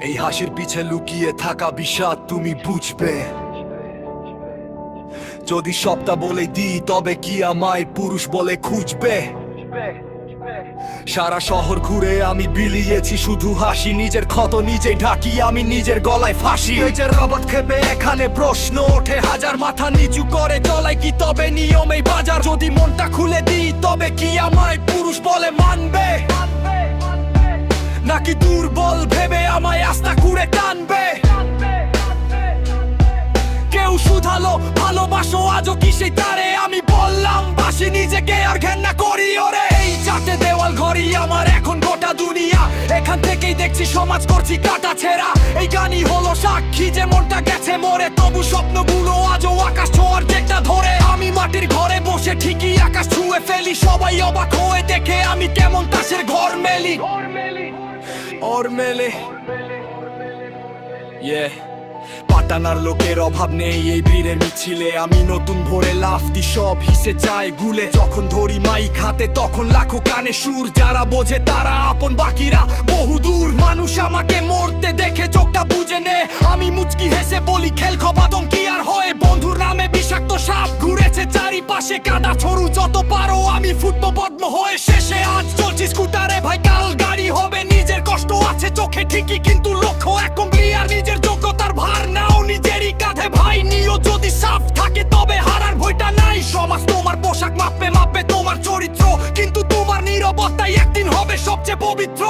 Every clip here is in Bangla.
এই হাসির পিছে লুকিয়ে থাকা বিষাদ তুমি বুঝবে। যদি সবটা বলে দিই তবে কি আমায় পুরুষ বলে খুঁজবে? সারা শহর ঘুরে আমি বিলিয়েছি শুধু হাসি, নিজের ক্ষত নিজেই ঢাকি, আমি নিজের গলায় ফাঁসি। নিজের রবট খেপে এখানে প্রশ্ন ওঠে হাজার, মাথা নিচু করে চলাই কি তবে নিয়মেই বাজার? যদি মনটা খুলে দিই তবে কি আমায় পুরুষ বলে মানবে? নাকি দুর্বল ভেবে আমায় আস্থা কুড়ে টানবে? কেউ শুধালো ভালোবাসো আজও কি সেই তারে? আমি বললাম বাসি নিজেকে আর ঘেন্না করি ওরে। এই চারটে দেওয়াল ঘরই আমার এখন গোটা দুনিয়া, এখান থেকেই দেখছি সমাজ করছি কাটা ছেঁড়া। এই গানই হলো সাক্ষী যে মনটা গেছে মরে, তবু স্বপ্নগুলো আজও আকাশ ছোঁয়ার যেটা ধরে। আমি মাটির ঘরে বসে ঠিকই আকাশ ছুঁয়ে ফেলি, সবাই অবাক হয়ে দেখে আমি কেমন তাসের ঘর মেলি। ওর মেলে পাটানার লোকের অভাব নেই এই ভিড়ের মিছিলে, আমি নতুন ভোরে লাফ দি সব হিসে যায় গুলে। যখন ধরি মাইক হাতে তখন লাখো কানে সুর, যারা বোঝে তারা আপন বাকিরা বহুদূর। মানুষ আমাকে মরতে দেখে চোখটা বুঝে নে, আমি মুচকি হেসে বলি খেল খবাদম কি আর হয়? বন্ধুর নামে বিষাক্ত সাপ ঘুরেছে চারিপাশে, কাদা ছড়ু যত পারো আমি ফুটবো পদ্ম হয়ে। শেষে আজ চলছি স্কুটারে ভাই, কাল গাড়ি হবে। নিজের কষ্ট আছে চোখে ঠিকই কিন্তু লক্ষ্য এখন ক্লিয়ার, নিজের যোগ্যতার ভার নাও নিজেরই কাঁধে ভাই। নিও যদি সাফ থাকে তবে হারার ভয়টা নাই। সমাজ তোমার পোশাক মাপবে মাপবে তোমার চরিত্র, কিন্তু তোমার নীরবতাই একদিন হবে সবচেয়ে পবিত্র।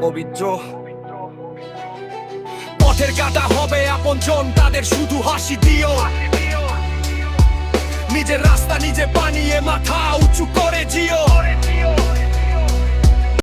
পবিত্র পথের কাটা হবে আপনজন, তাদের শুধু হাসি দিও। নিজের রাস্তা নিজে বানিয়ে মাথা উঁচু করে জিও।